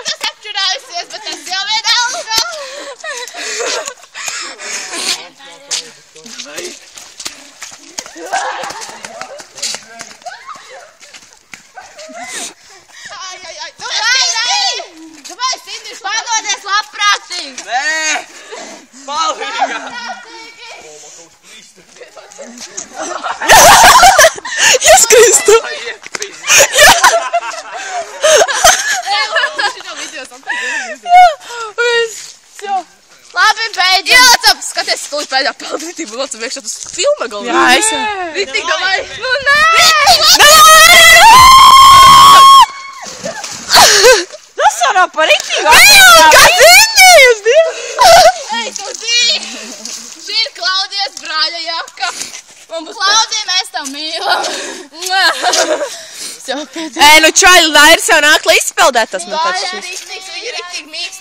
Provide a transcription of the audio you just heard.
Tas apčurājusies, bet tas jau vienalga. Davai, Sindis, padodies labprātīgi! Nē! Palīga! Ieskristu! Labi, beidzam! Ielacam! Skaties, stūļ pēdējā pildītību, locam iekšā, tas filma galvā. Jā, es jau. Ritik, davai! Nu, nē! Tas varā par ritīgu! Kas indējas, Dievs! Ei, tu zīvi! Šī ir Klaudijas brāļa jaka. Klaudija, mēs tev mīlam. Ei, nu čaļi, Lairis jau nāk, lai izpeldēt tas man Lai taču. arī tiks, viņi ir riktīgi mīgs.